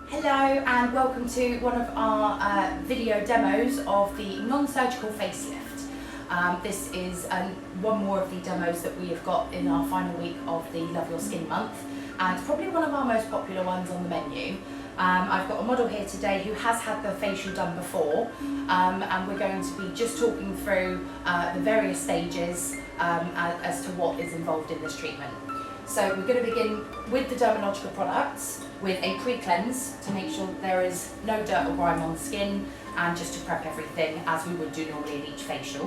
Hello and welcome to one of our video demos of the non-surgical facelift. This is one more of the demos that we have got in our final week of the Love Your Skin month, and probably one of our most popular ones on the menu. I've got a model here today who has had the facial done before, and we're going to be just talking through the various stages as to what is involved in this treatment. So we're going to begin with the dermatological products with a pre-cleanse to make sure that there is no dirt or grime on the skin, and just to prep everything as we would do normally in each facial.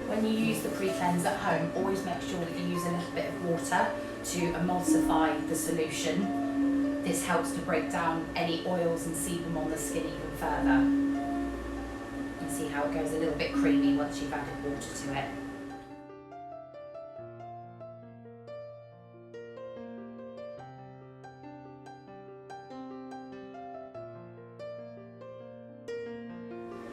When you use the pre-cleanse at home, always make sure that you use a little bit of water to emulsify the solution. This helps to break down any oils and sebum on the skin even further. You see how it goes a little bit creamy once you've added water to it.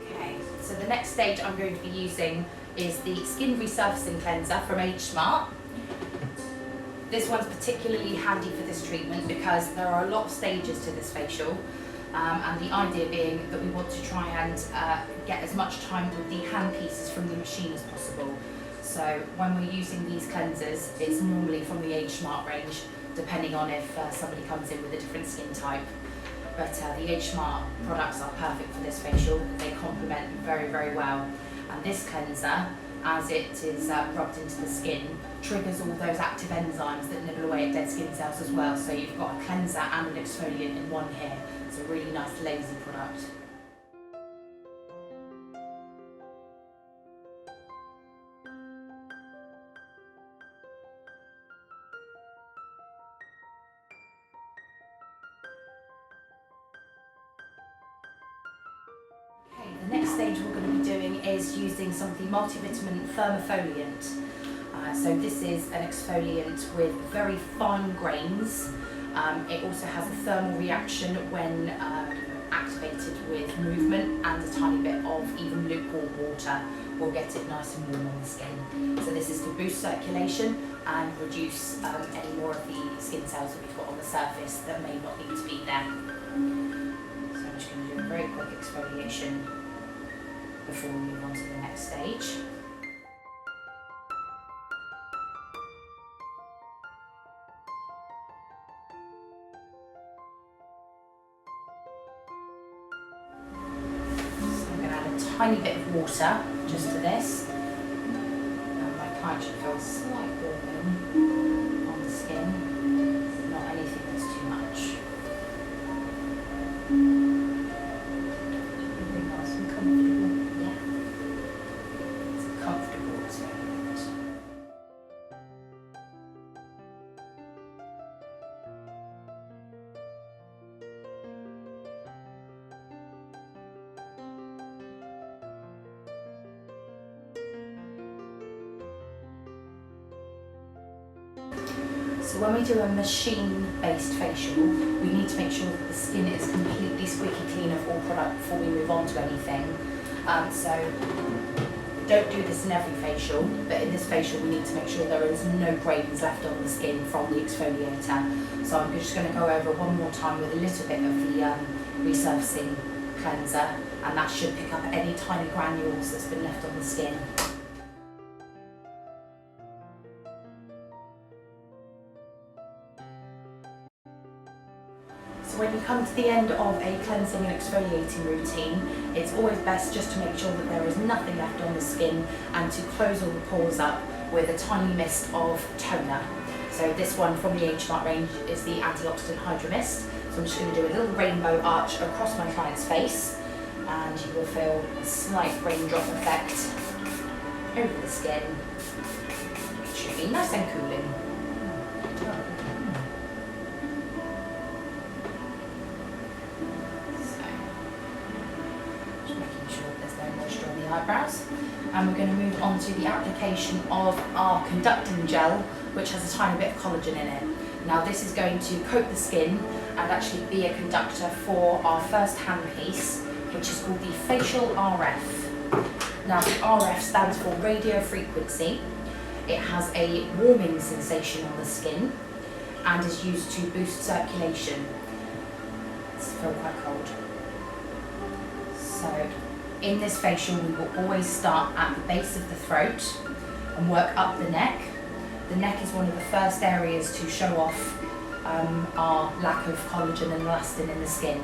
Okay, so the next stage I'm going to be using is the Skin Resurfacing Cleanser from Age Smart. This one's particularly handy for this treatment because there are a lot of stages to this facial. And the idea being that we want to try and get as much time with the hand pieces from the machine as possible. So when we're using these cleansers, it's normally from the Age Smart range, depending on if somebody comes in with a different skin type. But the Age Smart products are perfect for this facial. They complement very, very well. And this cleanser, as it is rubbed into the skin, triggers all those active enzymes that nibble away at dead skin cells as well. So you've got a cleanser and an exfoliant in one here. It's a really nice lazy product. Okay, the next stage we're going to be doing is using some of the multivitamin thermofoliant. So this is an exfoliant with very fine grains. It also has a thermal reaction when activated with movement, and a tiny bit of even lukewarm water will get it nice and warm on the skin. So this is to boost circulation and reduce any more of the skin cells that we've got on the surface that may not need to be there. So I'm just going to do a very quick exfoliation before we move on to the next stage. Tiny bit of water just to this, and my client should feel a slight warming on the skin, not anything that's too much. Really nice and comfortable. Yeah, it's comfortable experiment. So when we do a machine-based facial, we need to make sure that the skin is completely squeaky clean of all product before we move on to anything. So don't do this in every facial, but in this facial we need to make sure there is no grains left on the skin from the exfoliator. So I'm just going to go over one more time with a little bit of the resurfacing cleanser, and that should pick up any tiny granules that's been left on the skin. When you come to the end of a cleansing and exfoliating routine, it's always best just to make sure that there is nothing left on the skin, and to close all the pores up with a tiny mist of toner. So this one from the Age Smart range is the Antioxidant Hydra Mist. So I'm just going to do a little rainbow arch across my client's face, and you will feel a slight raindrop effect over the skin. It should be nice and cooling. Eyebrows, and we're going to move on to the application of our Conductive Gel, which has a tiny bit of collagen in it. Now this is going to coat the skin and actually be a conductor for our first handpiece, which is called the Facial RF. Now the RF stands for Radiofrequency. It has a warming sensation on the skin and is used to boost circulation. It's feel quite cold. So in this facial, we will always start at the base of the throat and work up the neck. The neck is one of the first areas to show off our lack of collagen and elastin in the skin.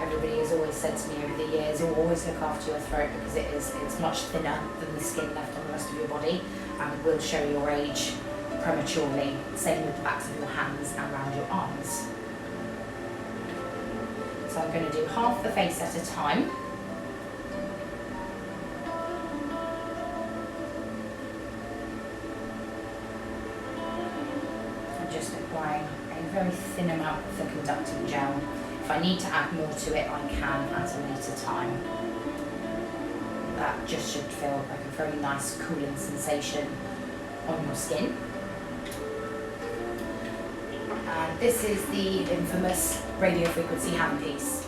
Everybody has always said to me over the years, oh, always look after your throat because it's much thinner than the skin left on the rest of your body and will show your age prematurely. Same with the backs of your hands and around your arms. So I'm going to do half the face at a time. I'm just applying a very thin amount of the conductive gel. If I need to add more to it, I can at a later time. That just should feel like a very nice cooling sensation on your skin. And this is the infamous Radiofrequency Handpiece.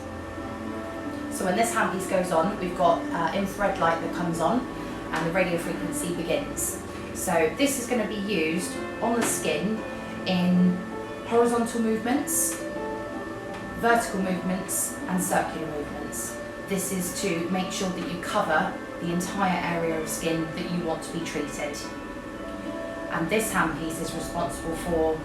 So when this handpiece goes on, we've got infrared light that comes on and the radiofrequency begins. So this is going to be used on the skin in horizontal movements, vertical movements and circular movements. This is to make sure that you cover the entire area of skin that you want to be treated. And this handpiece is responsible for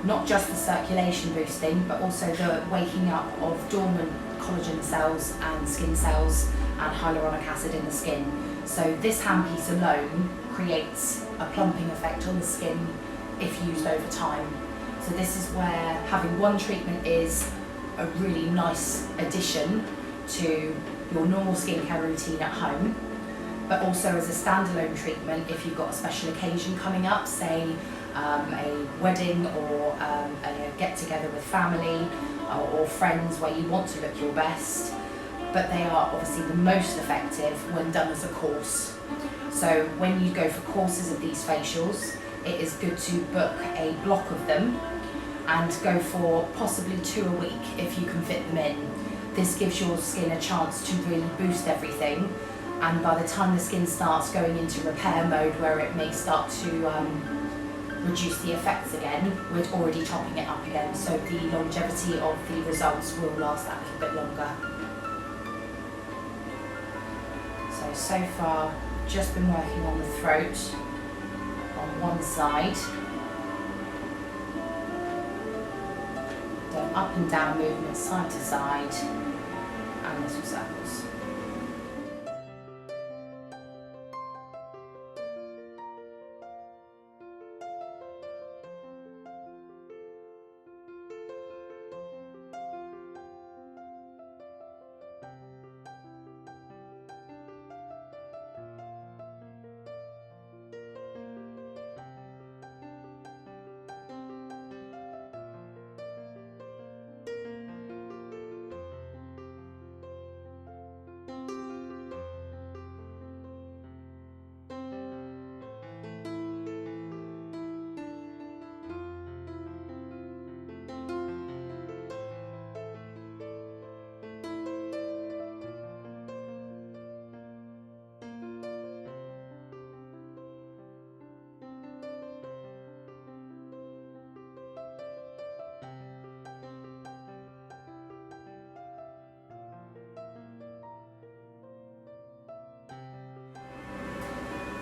not just the circulation boosting, but also the waking up of dormant collagen cells and skin cells and hyaluronic acid in the skin. So this handpiece alone creates a plumping effect on the skin if used over time. So this is where having one treatment is a really nice addition to your normal skincare routine at home, but also as a standalone treatment if you've got a special occasion coming up, say a wedding or a get-together with family or friends where you want to look your best. But they are obviously the most effective when done as a course. So when you go for courses of these facials, it is good to book a block of them and go for possibly 2 a week if you can fit them in. This gives your skin a chance to really boost everything, and by the time the skin starts going into repair mode where it may start to reduce the effects again, we're already topping it up again, so the longevity of the results will last that little bit longer. So far, just been working on the throat on one side. Done up and down movements side to side and little circles.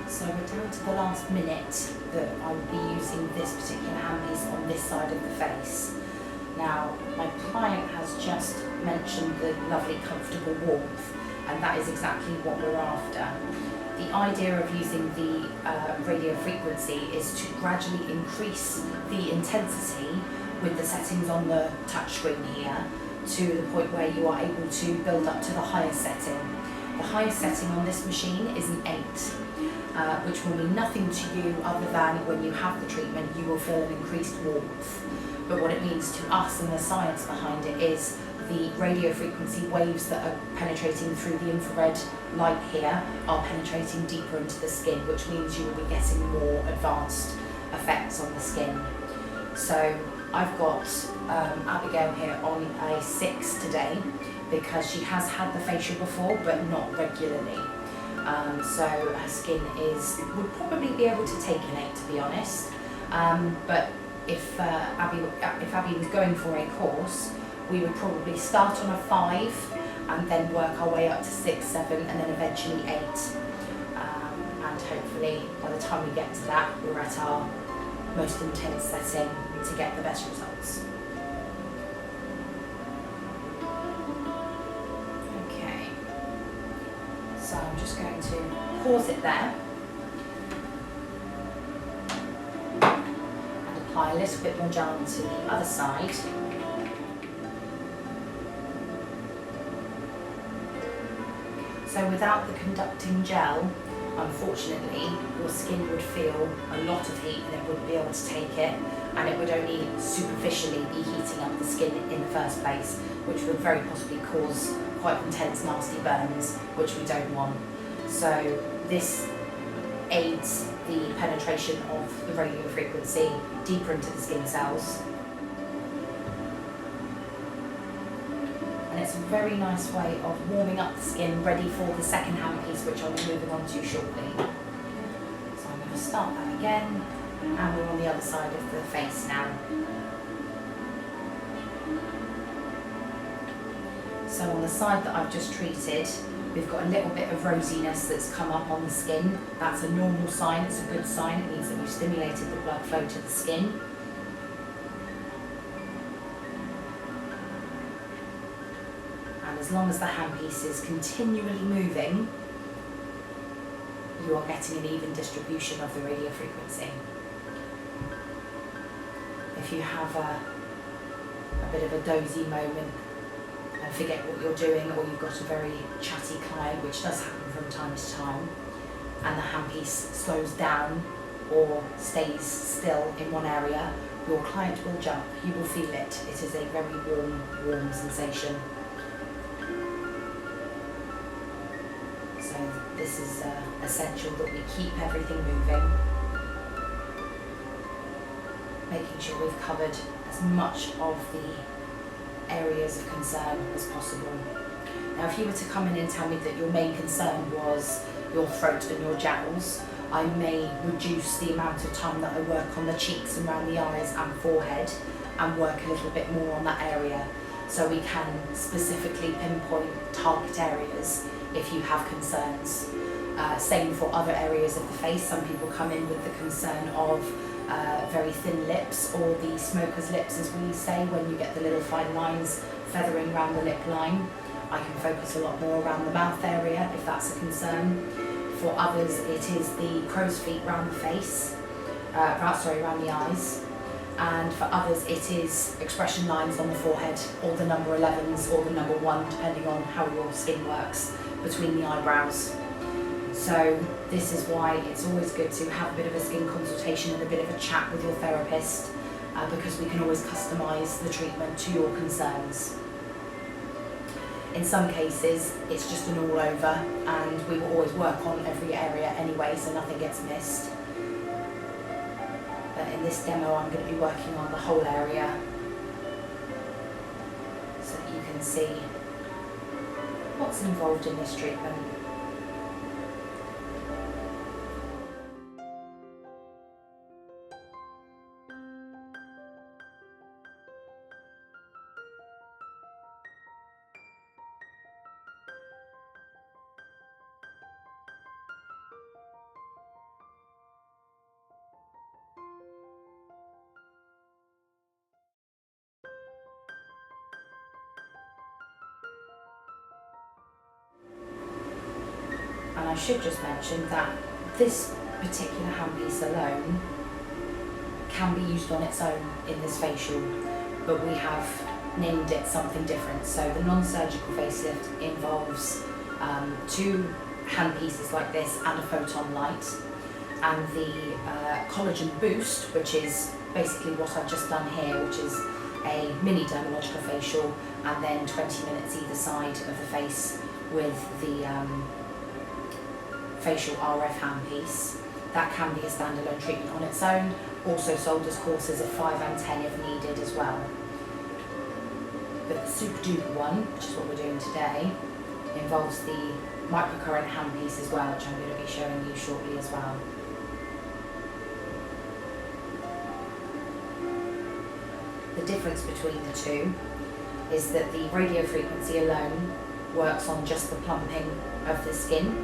So we're down to the last minute that I will be using this particular handpiece on this side of the face. Now, my client has just mentioned the lovely comfortable warmth, and that is exactly what we're after. The idea of using the radio frequency is to gradually increase the intensity with the settings on the touchscreen here to the point where you are able to build up to the highest setting. The highest setting on this machine is an 8. Which will mean nothing to you other than when you have the treatment you will feel an increased warmth. But what it means to us and the science behind it is the radio frequency waves that are penetrating through the infrared light here are penetrating deeper into the skin, which means you will be getting more advanced effects on the skin. So I've got Abigail here on a 6 today because she has had the facial before but not regularly. So her skin would probably be able to take an 8, to be honest. But if Abby was going for a course, we would probably start on a 5 and then work our way up to 6, 7, and then eventually 8. And hopefully by the time we get to that, we're at our most intense setting to get the best results. Okay, so I'm just going to pause it there and apply a little bit more gel to the other side. So without the conducting gel, unfortunately, your skin would feel a lot of heat and it wouldn't be able to take it, and it would only superficially be heating up the skin in the first place, which would very possibly cause quite intense, nasty burns, which we don't want. So this aids the penetration of the radio frequency deeper into the skin cells. And it's a very nice way of warming up the skin, ready for the second handpiece, which I'll be moving on to shortly. So I'm going to start that again, and we're on the other side of the face now. So on the side that I've just treated, we've got a little bit of rosiness that's come up on the skin. That's a normal sign, it's a good sign. It means that we've stimulated the blood flow to the skin. As long as the handpiece is continually moving, you are getting an even distribution of the radio frequency. If you have a bit of a dozy moment and forget what you're doing, or you've got a very chatty client, which does happen from time to time, and the handpiece slows down or stays still in one area, your client will jump. You will feel it. It is a very warm sensation. This is essential that we keep everything moving, making sure we've covered as much of the areas of concern as possible. Now, if you were to come in and tell me that your main concern was your throat and your jowls, I may reduce the amount of time that I work on the cheeks and around the eyes and forehead, and work a little bit more on that area, so we can specifically pinpoint target areas if you have concerns. Same for other areas of the face. Some people come in with the concern of very thin lips, or the smoker's lips, as we say, when you get the little fine lines feathering around the lip line. I can focus a lot more around the mouth area if that's a concern. For others, it is the crow's feet around the face, around the eyes. And for others, it is expression lines on the forehead, or the number 11s, or the number 1, depending on how your skin works between the eyebrows. So this is why it's always good to have a bit of a skin consultation and a bit of a chat with your therapist, because we can always customise the treatment to your concerns. In some cases, it's just an all over, and we will always work on every area anyway, so nothing gets missed. But in this demo, I'm going to be working on the whole area, so that you can see what's involved in this treatment. And I should just mention that this particular handpiece alone can be used on its own in this facial, but we have named it something different. So the non-surgical facelift involves 2 handpieces like this and a photon light, and the collagen boost, which is basically what I've just done here, which is a mini dermalogical facial, and then 20 minutes either side of the face with the facial RF handpiece. That can be a standalone treatment on its own, also sold as courses of 5 and 10 if needed as well. But the super duper one, which is what we're doing today, involves the microcurrent handpiece as well, which I'm going to be showing you shortly as well. The difference between the two is that the radiofrequency alone works on just the plumping of the skin,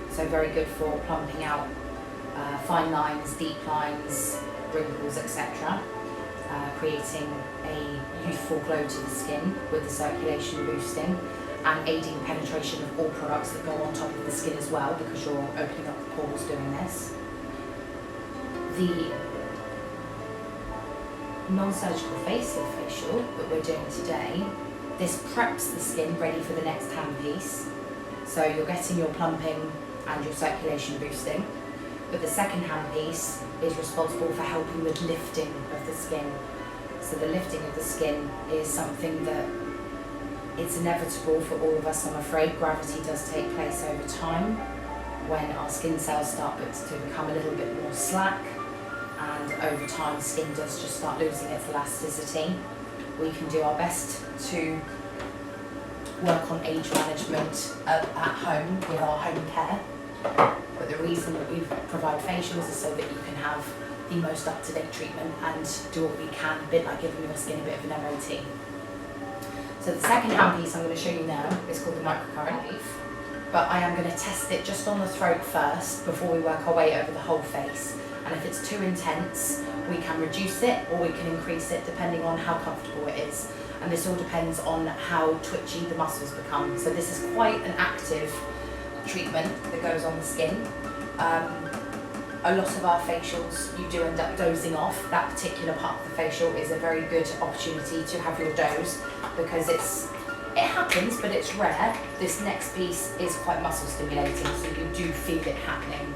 so very good for plumping out fine lines, deep lines, wrinkles, etc., creating a youthful glow to the skin with the circulation boosting and aiding penetration of all products that go on top of the skin as well, because you're opening up the pores doing this. The non-surgical facial that we're doing today, this preps the skin ready for the next handpiece. So you're getting your plumping and your circulation boosting. But the second handpiece is responsible for helping with lifting of the skin. So the lifting of the skin is something that it's inevitable for all of us, I'm afraid. Gravity does take place over time when our skin cells start to become a little bit more slack, and over time skin does just start losing its elasticity. We can do our best to work on age management at home with our home care, but the reason that we provide facials is so that you can have the most up-to-date treatment and do what we can, a bit like giving your skin a bit of an MOT. So the second handpiece I'm going to show you now is called the microcurrent leaf, but I am going to test it just on the throat first before we work our way over the whole face. And if it's too intense, we can reduce it or we can increase it depending on how comfortable it is. And this all depends on how twitchy the muscles become. So this is quite an active treatment that goes on the skin. A lot of our facials, you do end up dozing off. That particular part of the facial is a very good opportunity to have your doze, because it happens, but it's rare. This next piece is quite muscle stimulating, so you do feel it happening.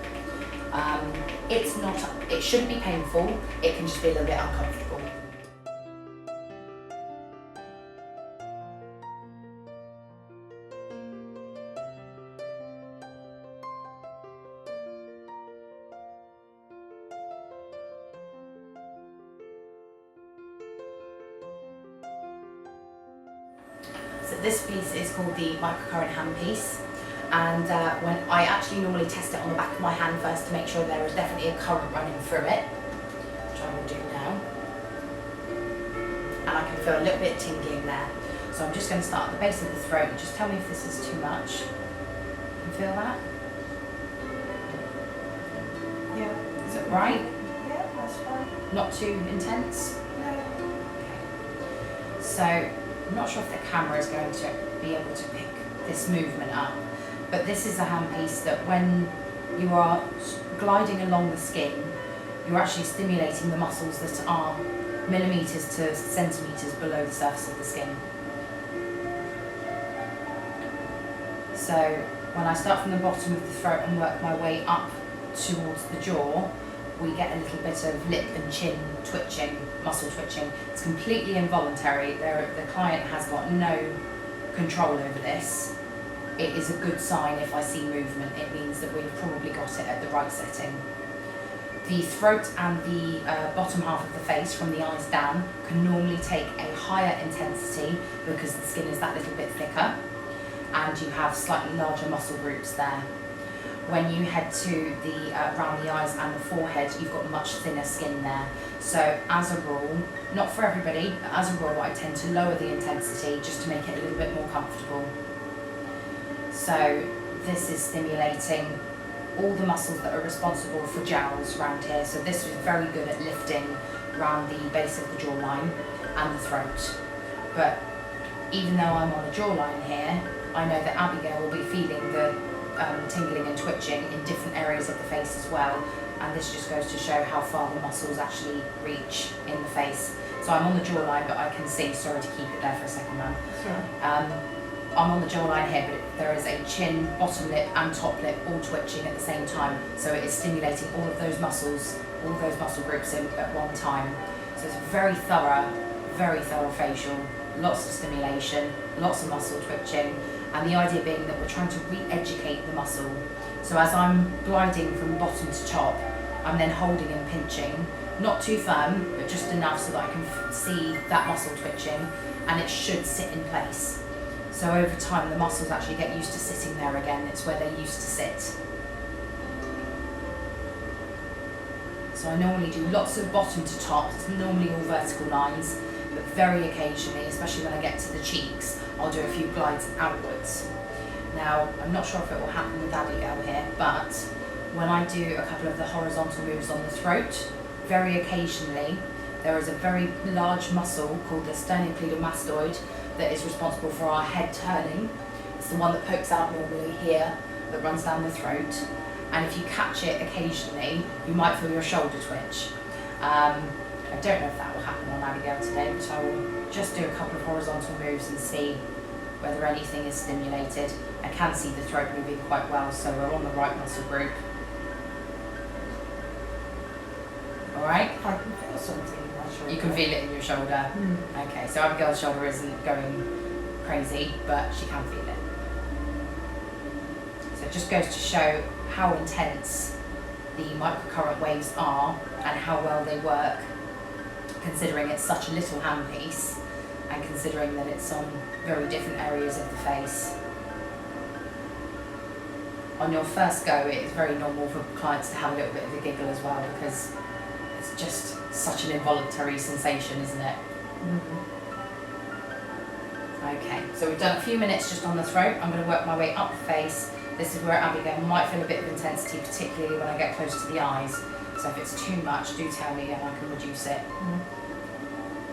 It shouldn't be painful, it can just be a little bit uncomfortable. So this piece is called the microcurrent handpiece. And when I actually normally test it on the back of my hand first to make sure there is definitely a current running through it, which I will do now. And I can feel a little bit tingling there. So I'm just going to start at the base of the throat and just tell me if this is too much. You feel that? Yeah. Is it right? Yeah, that's fine. Not too intense? No. Okay. So I'm not sure if the camera is going to be able to pick this movement up. But this is a handpiece that when you are gliding along the skin, you're actually stimulating the muscles that are millimetres to centimetres below the surface of the skin. So when I start from the bottom of the throat and work my way up towards the jaw, we get a little bit of lip and chin twitching, muscle twitching. It's completely involuntary. The client has got no control over this. It is a good sign if I see movement. It means that we've probably got it at the right setting. The throat and the bottom half of the face, from the eyes down, can normally take a higher intensity because the skin is that little bit thicker and you have slightly larger muscle groups there. When you head to the around the eyes and the forehead, you've got much thinner skin there. So as a rule, not for everybody, but as a rule I tend to lower the intensity just to make it a little bit more comfortable. So this is stimulating all the muscles that are responsible for jowls around here. So this is very good at lifting around the base of the jawline and the throat. But even though I'm on a jawline here, I know that Abigail will be feeling the tingling and twitching in different areas of the face as well. And this just goes to show how far the muscles actually reach in the face. So I'm on the jawline, but I can see, sorry to keep it there for a second, ma'am. Sure. I'm on the jawline here, but there is a chin, bottom lip and top lip all twitching at the same time. So it is stimulating all of those muscles, all of those muscle groups in at one time. So it's a very thorough facial, lots of stimulation, lots of muscle twitching, and the idea being that we're trying to re-educate the muscle. So as I'm gliding from bottom to top, I'm then holding and pinching, not too firm, but just enough so that I can see that muscle twitching, and it should sit in place. So over time, the muscles actually get used to sitting there again. It's where they used to sit. So I normally do lots of bottom to top. It's normally all vertical lines, but very occasionally, especially when I get to the cheeks, I'll do a few glides outwards. Now, I'm not sure if it will happen with Abigail here, but when I do a couple of the horizontal moves on the throat, very occasionally, there is a very large muscle called the Sternocleidomastoid that is responsible for our head turning. It's the one that pokes out normally here, that runs down the throat. And if you catch it occasionally, you might feel your shoulder twitch. I don't know if that will happen on Abigail today, but I will just do a couple of horizontal moves and see whether anything is stimulated. I can see the throat moving quite well, so we're on the right muscle group. All right? I can feel something in my shoulder. You can feel it in your shoulder. Okay, so Abigail's shoulder isn't going crazy, but she can feel it. So it just goes to show how intense the microcurrent waves are and how well they work, considering it's such a little handpiece and considering that it's on very different areas of the face. On your first go, it is very normal for clients to have a little bit of a giggle as well, because it's just such an involuntary sensation, isn't it? Okay, so we've done a few minutes just on the throat. I'm going to work my way up the face. This is where Abigail might feel a bit of intensity, particularly when I get close to the eyes. So if it's too much, do tell me and I can reduce it.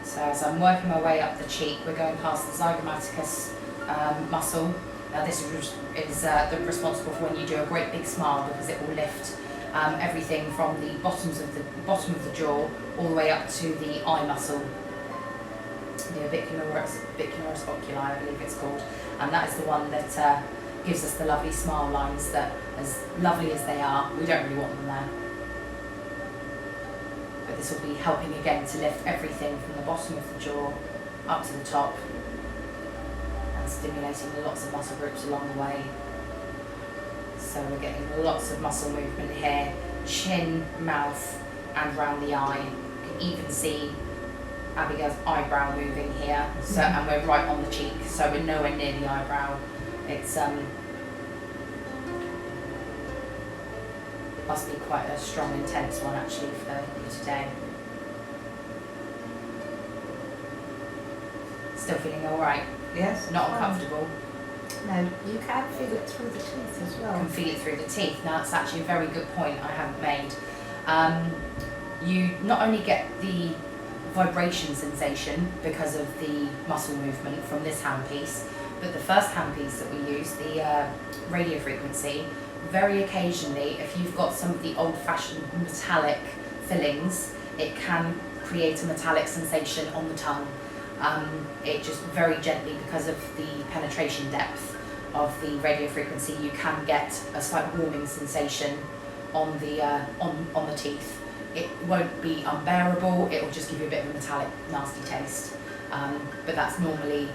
So as I'm working my way up the cheek, we're going past the zygomaticus muscle. Now this is responsible for when you do a great big smile, because it will lift everything from the bottom of the jaw all the way up to the eye muscle, the orbicularis oculi, I believe it's called, and that is the one that gives us the lovely smile lines that, as lovely as they are, we don't really want them there. But this will be helping again to lift everything from the bottom of the jaw up to the top and stimulating lots of muscle groups along the way. So we're getting lots of muscle movement here, chin, mouth and round the eye. You can even see Abigail's eyebrow moving here, so, and we're right on the cheek, so we're nowhere near the eyebrow. It's must be quite a strong, intense one actually for you today. Still feeling all right? Yes. Not uncomfortable? No, you can feel it through the teeth as well. You can feel it through the teeth. Now that's actually a very good point I haven't made. You not only get the vibration sensation because of the muscle movement from this handpiece, but the first handpiece that we use, the radiofrequency, very occasionally, if you've got some of the old-fashioned metallic fillings, it can create a metallic sensation on the tongue. It just very gently, because of the penetration depth of the radiofrequency, you can get a slight warming sensation on the teeth. It won't be unbearable, it will just give you a bit of a metallic, nasty taste. But that's normally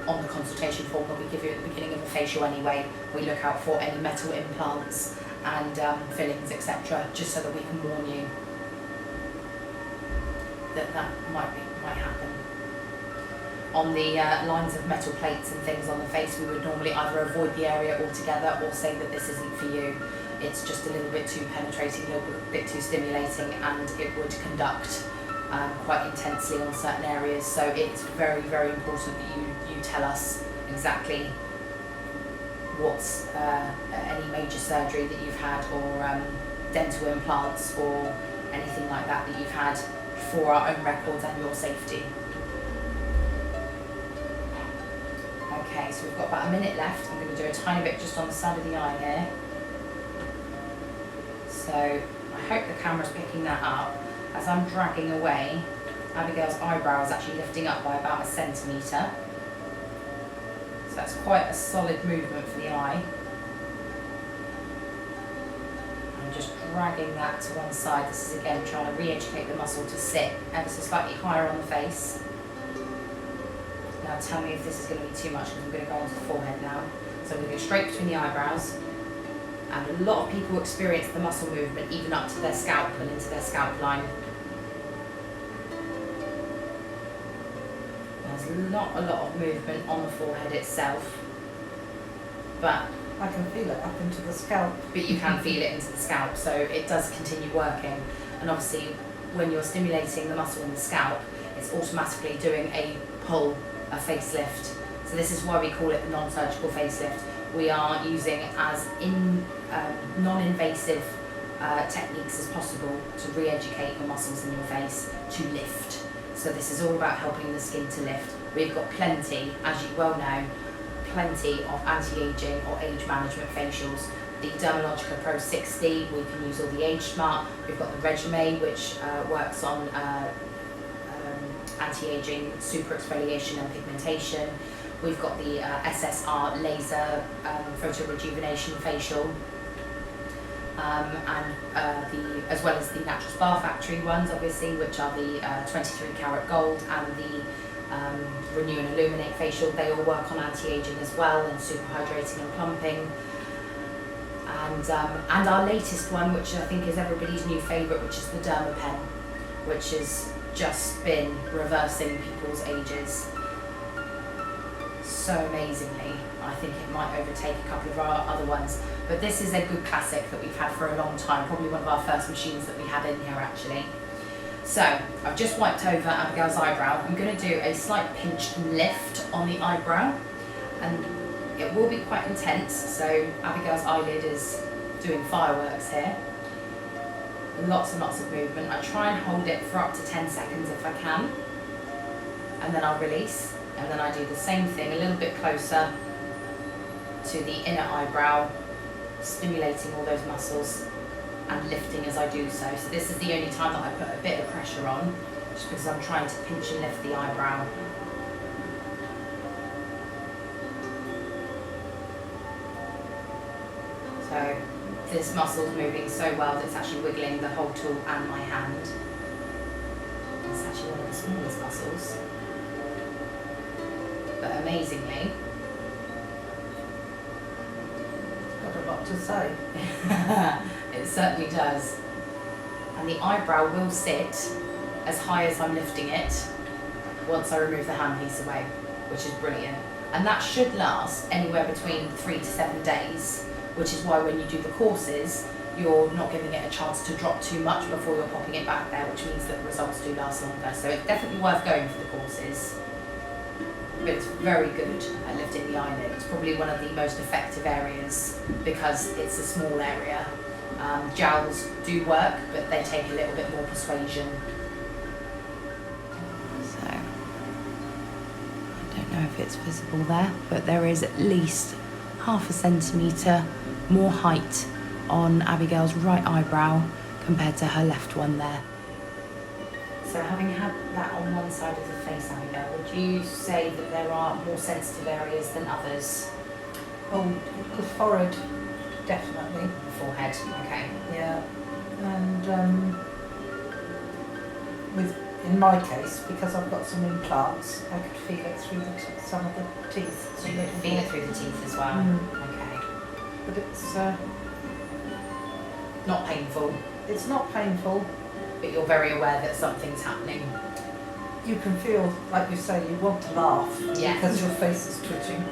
on the consultation form that we give you at the beginning of a facial anyway. We look out for any metal implants and fillings, etc., just so that we can warn you that might happen. On the lines of metal plates and things on the face, we would normally either avoid the area altogether or say that this isn't for you. It's just a little bit too penetrating, a little bit too stimulating, and it would conduct quite intensely on certain areas. So it's very, very important that you tell us exactly what's any major surgery that you've had, or dental implants or anything like that you've had, for our own records and your safety. Okay, so we've got about a minute left. I'm going to do a tiny bit just on the side of the eye here. So I hope the camera's picking that up. As I'm dragging away, Abigail's eyebrow is actually lifting up by about 1 centimetre. So that's quite a solid movement for the eye. I'm just dragging that to one side. This is again trying to re-educate the muscle to sit ever so slightly higher on the face. Now tell me if this is going to be too much, because I'm going to go onto the forehead now. So I'm going to go straight between the eyebrows. And a lot of people experience the muscle movement even up to their scalp and into their scalp line. As There's not a lot of movement on the forehead itself, but I can feel it up into the scalp. But you can feel it into the scalp, so it does continue working. And obviously, when you're stimulating the muscle in the scalp, it's automatically doing a pull, a facelift. So this is why we call it the non-surgical facelift. We are using as non-invasive techniques as possible to re-educate the muscles in your face to lift. So this is all about helping the skin to lift. We've got plenty, as you well know, plenty of anti-aging or age management facials. The Dermalogica Pro 60, we can use all the Age Smart. We've got the Regime, which works on anti-aging, super exfoliation and pigmentation. We've got the SSR laser photo rejuvenation facial, as well as the Natural Spa Factory ones, obviously, which are the 23 karat gold and the Renew and Illuminate facial. They all work on anti-aging as well, and super hydrating and plumping. And our latest one, which I think is everybody's new favourite, which is the Derma Pen, which has just been reversing people's ages so amazingly. I think it might overtake a couple of our other ones, but this is a good classic that we've had for a long time, probably one of our first machines that we had in here actually. So I've just wiped over Abigail's eyebrow. I'm going to do a slight pinch and lift on the eyebrow, and it will be quite intense, so Abigail's eyelid is doing fireworks here. Lots and lots of movement. I try and hold it for up to 10 seconds if I can, and then I'll release, and then I do the same thing a little bit closer to the inner eyebrow, stimulating all those muscles and lifting as I do so. So this is the only time that I put a bit of pressure on, just because I'm trying to pinch and lift the eyebrow. So this muscle's moving so well that it's actually wiggling the whole tool and my hand. It's actually one of the smallest muscles. But amazingly, Got a lot to say. it certainly does. And the eyebrow will sit as high as I'm lifting it once I remove the handpiece away, which is brilliant. And that should last anywhere between 3 to 7 days, which is why when you do the courses, you're not giving it a chance to drop too much before you're popping it back there, which means that the results do last longer. So it's definitely worth going for the courses. But it's very good at lifting the eyelid. It's probably one of the most effective areas because it's a small area. Gels do work, but they take a little bit more persuasion. So, I don't know if it's visible there, but there is at least 0.5 centimetre more height on Abigail's right eyebrow compared to her left one there. So having had that on one side of the face, Abigail, would you say that there are more sensitive areas than others? Oh, the forehead, definitely. The forehead, okay. Yeah, and in my case, because I've got some implants, I could feel it through some of the teeth. So you could feel it through the teeth as well? Okay. But it's not painful? It's not painful. But you're very aware that something's happening? You can feel, like you say, you want to laugh Yeah. because your face is twitching.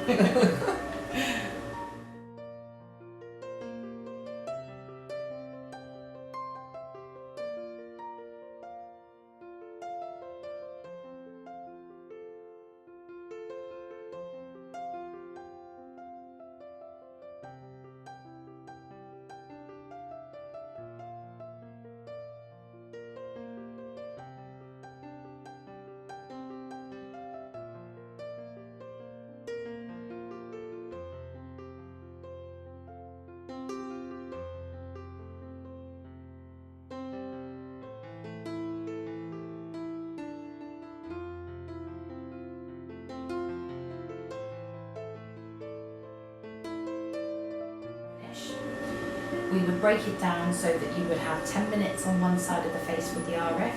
We would break it down so that you would have 10 minutes on one side of the face with the RF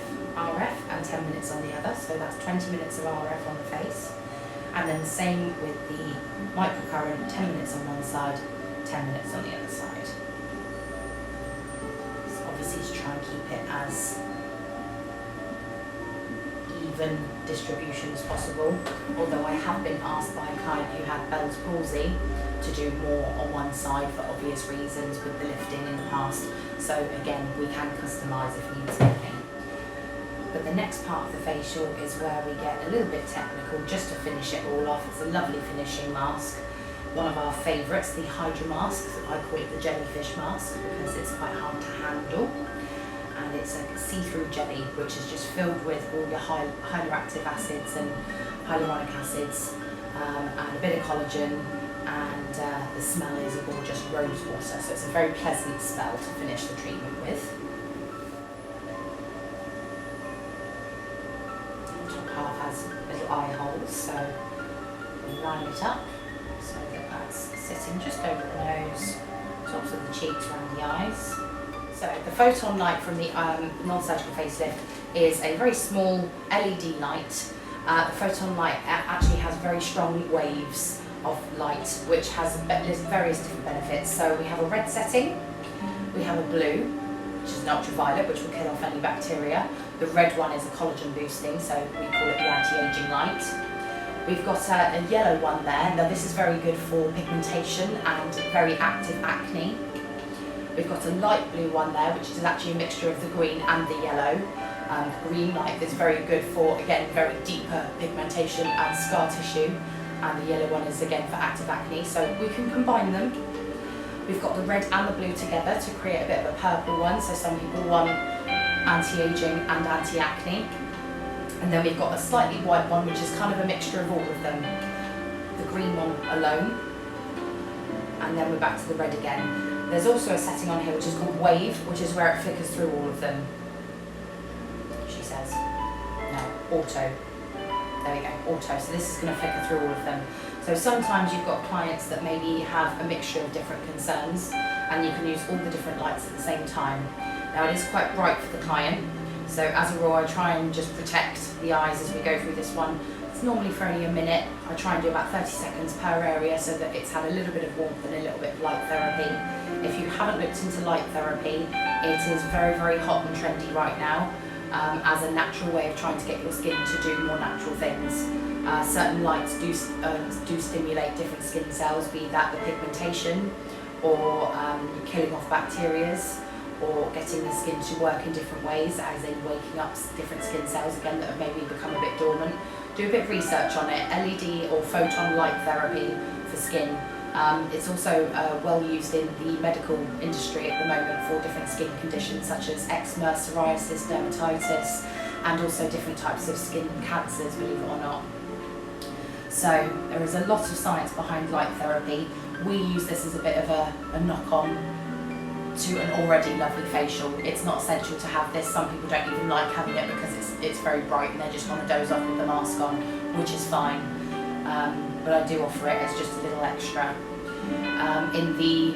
and 10 minutes on the other, so that's 20 minutes of RF on the face. And then same with the microcurrent, 10 minutes on one side, 10 minutes on the other side. So obviously to try and keep it as even distribution as possible, although I have been asked by a client who had Bell's palsy to do more on one side for obvious reasons with the lifting in the past. So again, we can customise if needs be. But the next part of the facial is where we get a little bit technical just to finish it all off. It's a lovely finishing mask. One of our favourites, the Hydra mask. I call it the jellyfish mask because it's quite hard to handle. And it's a see-through jelly which is just filled with all your hyaluronic acids and hyaluronic acids and a bit of collagen, and the smell is a gorgeous rose water, so it's a very pleasant smell to finish the treatment with. The top half has little eye holes, so we line it up so that that's sitting just over the nose, tops of the cheeks, around the eyes. So the photon light from the non-surgical facelift is a very small LED light. The photon light actually has very strong waves of light, which has various different benefits. So we have a red setting, we have a blue, which is an ultraviolet, which will kill off any bacteria. The red one is a collagen boosting, so we call it the anti-aging light. We've got a yellow one there. Now this is very good for pigmentation and very active acne. We've got a light blue one there, which is actually a mixture of the green and the yellow. The green light is very good for, again, very deeper pigmentation and scar tissue. And the yellow one is again for active acne, so we can combine them. We've got the red and the blue together to create a bit of a purple one, so some people want anti-aging and anti-acne. And then we've got a slightly white one, which is kind of a mixture of all of them. The green one alone, and then we're back to the red again. There's also a setting on here which is called Wave, which is where it flickers through all of them. She says. No, Auto. There we go, Auto. So this is going to flicker through all of them. So sometimes you've got clients that maybe have a mixture of different concerns, and you can use all the different lights at the same time. Now it is quite bright for the client, so as a rule I try and just protect the eyes as we go through this one. It's normally for only a minute. I try and do about 30 seconds per area so that it's had a little bit of warmth and a little bit of light therapy. If you haven't looked into light therapy, it is very, very hot and trendy right now as a natural way of trying to get your skin to do more natural things. Certain lights do stimulate different skin cells, be that the pigmentation or killing off bacterias, or getting the skin to work in different ways, as in waking up different skin cells again that have maybe become a bit dormant. Do a bit of research on it. LED or photon light therapy for skin. It's also well used in the medical industry at the moment for different skin conditions such as eczema, psoriasis, dermatitis, and also different types of skin cancers, believe it or not. So there is a lot of science behind light therapy. We use this as a bit of a knock-on to an already lovely facial. It's not essential to have this. Some people don't even like having it because it's very bright and they just want to doze off with the mask on, which is fine. But I do offer it as just a little extra. In the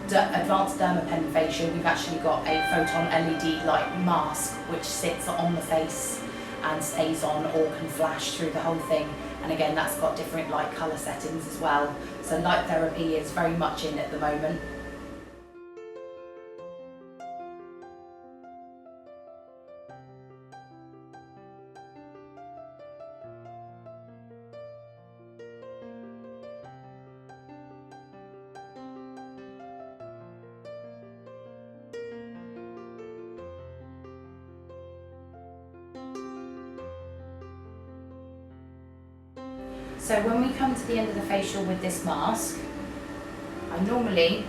advanced dermapen facial, we've actually got a photon LED light mask which sits on the face and stays on or can flash through the whole thing. And again, that's got different light colour settings as well. So light therapy is very much in at the moment. So when we come to the end of the facial with this mask, I normally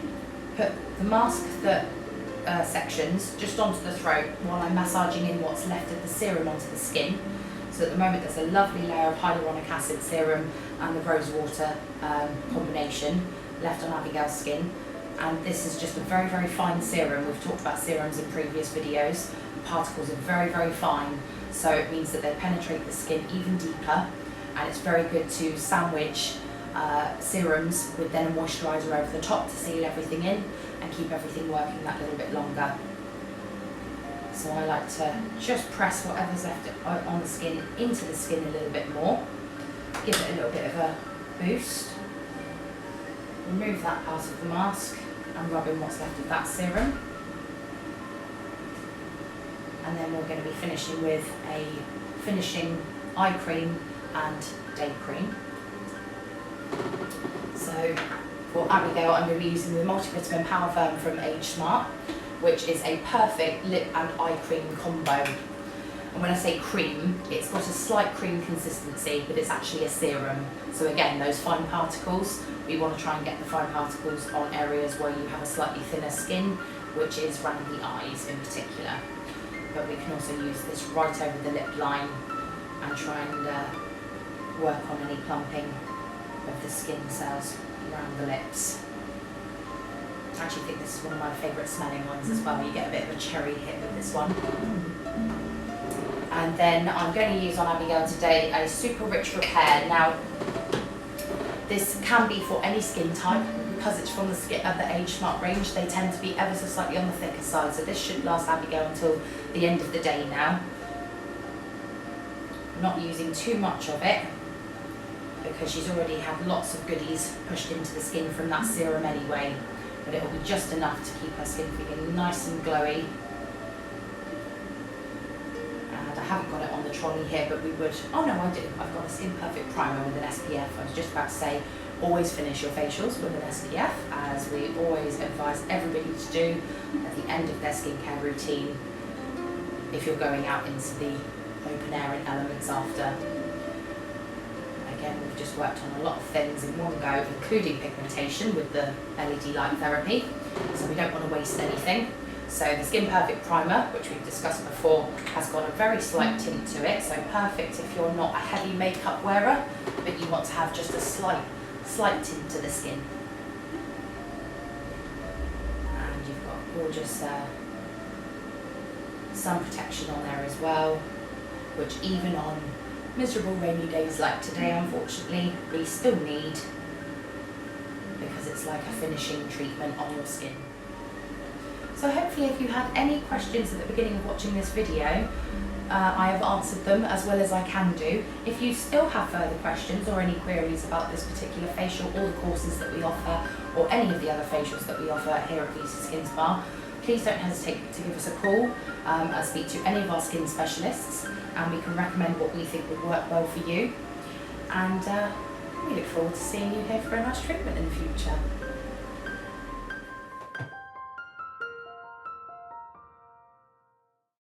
put the mask sections just onto the throat while I'm massaging in what's left of the serum onto the skin. So at the moment there's a lovely layer of hyaluronic acid serum and the rose water combination left on Abigail's skin. And this is just a very, very fine serum. We've talked about serums in previous videos. The particles are very, very fine, so it means that they penetrate the skin even deeper. And it's very good to sandwich serums with then a moisturiser over the top to seal everything in and keep everything working that little bit longer. So I like to just press whatever's left on the skin into the skin a little bit more, give it a little bit of a boost, remove that part of the mask and rub in what's left of that serum. And then we're going to be finishing with a finishing eye cream and day cream. So for Abigail, I'm going to be using the multivitamin Power Firm from Age Smart, which is a perfect lip and eye cream combo. And when I say cream, it's got a slight cream consistency, but it's actually a serum. So again, those fine particles, we want to try and get the fine particles on areas where you have a slightly thinner skin, which is around the eyes in particular. But we can also use this right over the lip line and try and work on any plumping of the skin cells around the lips. I actually think this is one of my favourite smelling ones as well. You get a bit of a cherry hit with this one. And then I'm going to use on Abigail today a Super Rich Repair. Now, this can be for any skin type. Because it's from the Age Smart range, they tend to be ever so slightly on the thicker side. So this should last Abigail until the end of the day now. Not using too much of it, because she's already had lots of goodies pushed into the skin from that serum anyway, but it will be just enough to keep her skin feeling nice and glowy. And I haven't got it on the trolley here, but we would, oh no I do, I've got a Skin Perfect Primer with an SPF. I was just about to say, always finish your facials with an SPF, as we always advise everybody to do at the end of their skincare routine if you're going out into the open air and elements after. Again, we've just worked on a lot of things in one go, including pigmentation with the LED light therapy, so we don't want to waste anything. So the Skin Perfect Primer, which we've discussed before, has got a very slight tint to it, so perfect if you're not a heavy makeup wearer, but you want to have just a slight tint to the skin. And you've got gorgeous sun protection on there as well, which even on miserable rainy days like today, unfortunately, we still need, because it's like a finishing treatment on your skin. So hopefully if you had any questions at the beginning of watching this video, I have answered them as well as I can do. If you still have further questions or any queries about this particular facial or the courses that we offer, or any of the other facials that we offer here at Vita Skin Spa, please don't hesitate to give us a call and speak to any of our skin specialists, and we can recommend what we think would work well for you. And we look forward to seeing you here for a nice treatment in the future.